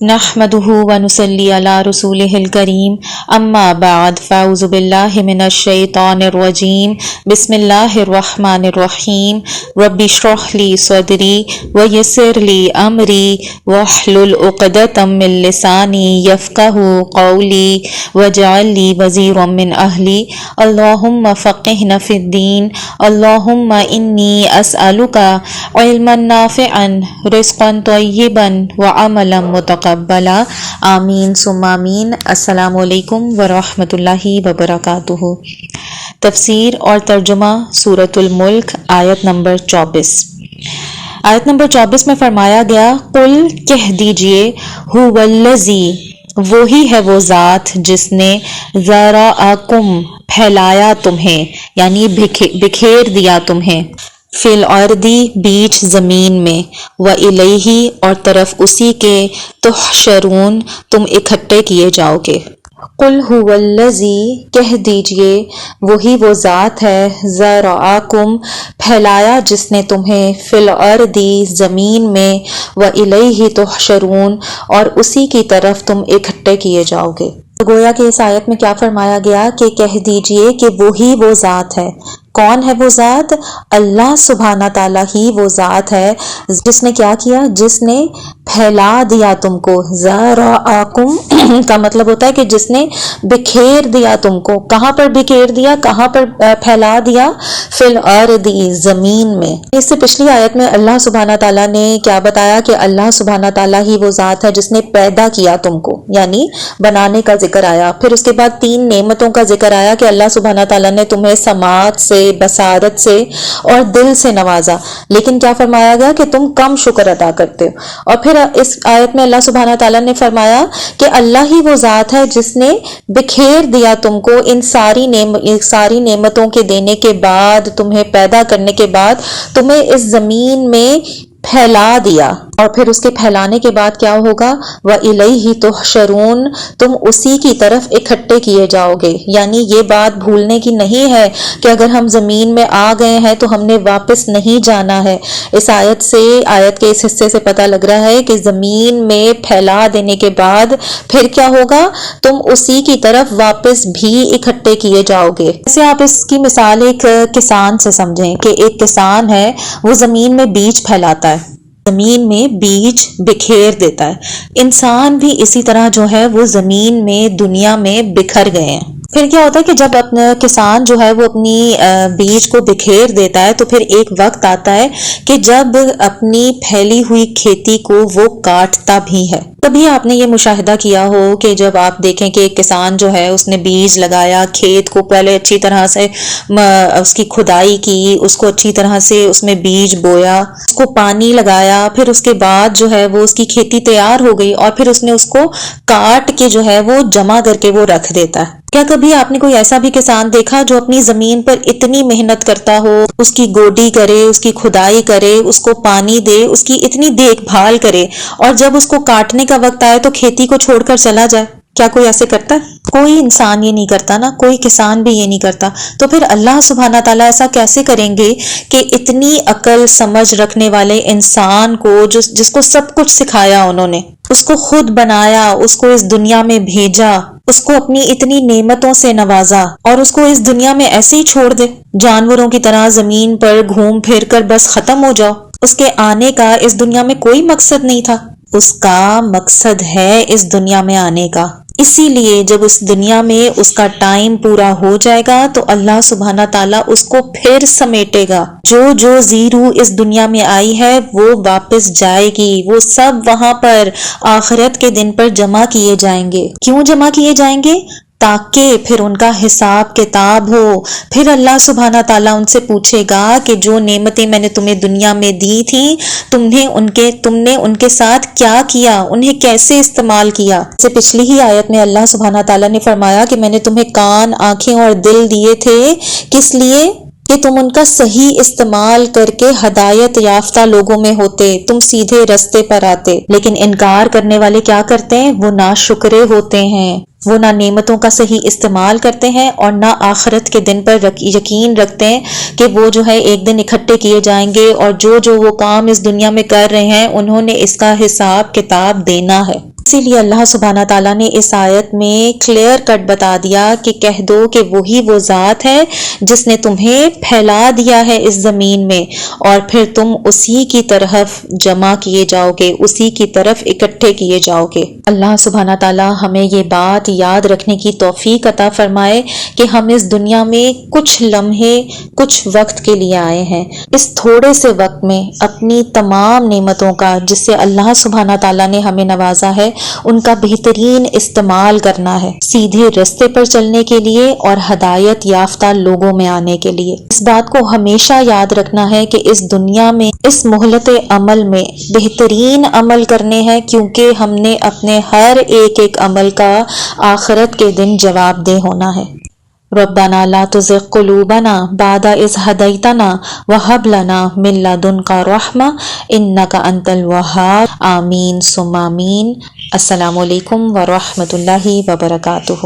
نحمده ونصلي على رسوله الكريم اما بعد فاعوذ بالله من الشيطان الرجيم بسم الله الرحمن الرحيم رب اشرح لي صدري ويسر لي امري واحلل عقدة من لساني يفقهوا قولي واجعل لي وزيرا من اهلي اللهم فقهنا في الدين اللهم اني اسالك علما نافعا رزقا طيبا وعملا متقبلا آمین ثم آمین۔ السلام علیکم ورحمۃ اللہ وبرکاتہ۔ تفسیر اور ترجمہ سورۃ الملک آیت نمبر 24۔ آیت نمبر 24 میں فرمایا گیا قل کہہ دیجئے هو الذی وہی ہے وہ ذات جس نے ذرأکم پھیلایا تمہیں یعنی بکھیر دیا تمہیں فی الارضی بیچ زمین میں وإلیہ اور طرف اسی کے تحشرون تم اکٹھے کیے جاؤ گے۔ قل هو الذی کہہ دیجئے وہی وہ ذات ہے ذرأکم پھیلایا جس نے تمہیں فی الارضی زمین میں وإلیہ تحشرون اور اسی کی طرف تم اکٹھے کیے جاؤ گے۔ گویا کہ اس آیت میں کیا فرمایا گیا کہ کہہ دیجئے کہ وہی وہ ذات ہے۔ کون ہے وہ ذات؟ اللہ سبحانہ تعالیٰ ہی وہ ذات ہے جس نے کیا کیا؟ جس نے پھیلا دیا تم کو۔ ذرأکم کا مطلب ہوتا ہے کہ جس نے بکھیر دیا تم کو۔ کہاں پر بکھیر دیا؟ کہاں پر پھیلا دیا؟ فی الارض زمین میں۔ اس سے پچھلی آیت میں اللہ سبحانہ تعالیٰ نے کیا بتایا کہ اللہ سبحانہ تعالیٰ ہی وہ ذات ہے جس نے پیدا کیا تم کو، یعنی بنانے کا ذکر آیا۔ پھر اس کے بعد 3 نعمتوں کا ذکر آیا کہ اللہ سبحانہ تعالیٰ نے تمہیں سماعت سے، بصارت سے اور دل سے نوازا، لیکن کیا فرمایا گیا کہ تم کم شکر ادا کرتے ہو۔ اور پھر اس آیت میں اللہ سبحانہ تعالیٰ نے فرمایا کہ اللہ ہی وہ ذات ہے جس نے بکھیر دیا تم کو ان ساری نعمتوں کے دینے کے بعد، تمہیں پیدا کرنے کے بعد تمہیں اس زمین میں پھیلا دیا۔ اور پھر اس کے پھیلانے کے بعد کیا ہوگا؟ وَإِلَيْهِ تُحْشَرُونَ تم اسی کی طرف اکٹھے کیے جاؤ گے۔ یعنی یہ بات بھولنے کی نہیں ہے کہ اگر ہم زمین میں آ گئے ہیں تو ہم نے واپس نہیں جانا ہے۔ اس آیت کے اس حصے سے پتہ لگ رہا ہے کہ زمین میں پھیلا دینے کے بعد پھر کیا ہوگا؟ تم اسی کی طرف واپس بھی اکٹھے کیے جاؤ گے۔ جیسے آپ اس کی مثال ایک کسان سے سمجھیں کہ ایک کسان ہے، وہ زمین میں بیج پھیلاتا ہے، زمین میں بیج بکھیر دیتا ہے۔ انسان بھی اسی طرح جو ہے وہ زمین میں، دنیا میں بکھر گئے ہیں۔ پھر کیا ہوتا ہے کہ جب اپنا کسان جو ہے وہ اپنی بیج کو بکھیر دیتا ہے تو پھر ایک وقت آتا ہے کہ جب اپنی پھیلی ہوئی کھیتی کو وہ کاٹتا بھی ہے۔ کبھی آپ نے یہ مشاہدہ کیا ہو کہ جب آپ دیکھیں کہ ایک کسان جو ہے اس نے بیج لگایا، کھیت کو پہلے اچھی طرح سے اس کی کھدائی کی، اس کو اچھی طرح سے اس میں بیج بویا، اس کو پانی لگایا، پھر اس کے بعد جو ہے وہ اس کی کھیتی تیار ہو گئی اور پھر اس نے اس کو کاٹ کے جو ہے وہ جمع کر کے وہ رکھ دیتا ہے۔ کیا کبھی آپ نے کوئی ایسا بھی کسان دیکھا جو اپنی زمین پر اتنی محنت کرتا ہو، اس کی گوڈی کرے، اس کی کھدائی کرے، اس کو پانی دے، اس کی اتنی دیکھ بھال کرے اور جب اس کو کاٹنے کا وقت آئے تو کھیتی کو چھوڑ کر چلا جائے؟ کیا کوئی ایسے کرتا ہے؟ کوئی انسان یہ نہیں کرتا نا، کوئی کسان بھی یہ نہیں کرتا۔ تو پھر اللہ سبحانہ تعالیٰ ایسا کیسے کریں گے کہ اتنی عقل سمجھ رکھنے والے انسان کو جس کو سب کچھ سکھایا انہوں نے، اس کو خود بنایا، اس کو اس دنیا میں بھیجا، اس کو اپنی اتنی نعمتوں سے نوازا اور اس کو اس دنیا میں ایسے ہی چھوڑ دے، جانوروں کی طرح زمین پر گھوم پھر کر بس ختم ہو جاؤ؟ اس کے آنے کا اس دنیا میں کوئی مقصد نہیں تھا۔ اس کا مقصد ہے اس دنیا میں آنے کا۔ اسی لیے جب اس دنیا میں اس کا ٹائم پورا ہو جائے گا تو اللہ سبحانہ تعالیٰ اس کو پھر سمیٹے گا۔ جو زی روح اس دنیا میں آئی ہے وہ واپس جائے گی، وہ سب وہاں پر آخرت کے دن پر جمع کیے جائیں گے۔ کیوں جمع کیے جائیں گے؟ تاکہ پھر ان کا حساب کتاب ہو۔ پھر اللہ سبحانہ تعالیٰ ان سے پوچھے گا کہ جو نعمتیں میں نے تمہیں دنیا میں دی تھیں، تم نے ان کے ساتھ کیا کیا، انہیں کیسے استعمال کیا۔ جیسے پچھلی ہی آیت میں اللہ سبحانہ تعالیٰ نے فرمایا کہ میں نے تمہیں کان، آنکھیں اور دل دیے تھے، کس لیے؟ کہ تم ان کا صحیح استعمال کر کے ہدایت یافتہ لوگوں میں ہوتے، تم سیدھے رستے پر آتے۔ لیکن انکار کرنے والے کیا کرتے ہیں؟ وہ ناشکرے ہوتے ہیں، وہ نہ نعمتوں کا صحیح استعمال کرتے ہیں اور نہ آخرت کے دن پر یقین رکھتے ہیں کہ وہ جو ہے ایک دن اکٹھے کیے جائیں گے اور جو وہ کام اس دنیا میں کر رہے ہیں انہوں نے اس کا حساب کتاب دینا ہے۔ اسی لیے اللہ سبحانہ تعالیٰ نے اس آیت میں کلیئر کٹ بتا دیا کہ کہہ دو کہ وہی وہ ذات ہے جس نے تمہیں پھیلا دیا ہے اس زمین میں، اور پھر تم اسی کی طرف جمع کیے جاؤ گے، اسی کی طرف اکٹھے کیے جاؤ گے۔ اللہ سبحانہ تعالیٰ ہمیں یہ بات یاد رکھنے کی توفیق عطا فرمائے کہ ہم اس دنیا میں کچھ لمحے، کچھ وقت کے لیے آئے ہیں۔ اس تھوڑے سے وقت میں اپنی تمام نعمتوں کا، جس سے اللہ سبحانہ تعالیٰ نے ہمیں نوازا ہے، ان کا بہترین استعمال کرنا ہے، سیدھے رستے پر چلنے کے لیے اور ہدایت یافتہ لوگوں میں آنے کے لیے۔ اس بات کو ہمیشہ یاد رکھنا ہے کہ اس دنیا میں، اس مہلت عمل میں بہترین عمل کرنے ہیں، کیونکہ ہم نے اپنے ہر ایک عمل کا آخرت کے دن جواب دہ ہونا ہے۔ ربنا لا تزغ قلوبنا بعد اذ هديتنا وهب لنا من لدنك رحمة انك انت الوهاب آمین ثم آمین۔ السلام علیکم ورحمۃ اللہ وبرکاتہ۔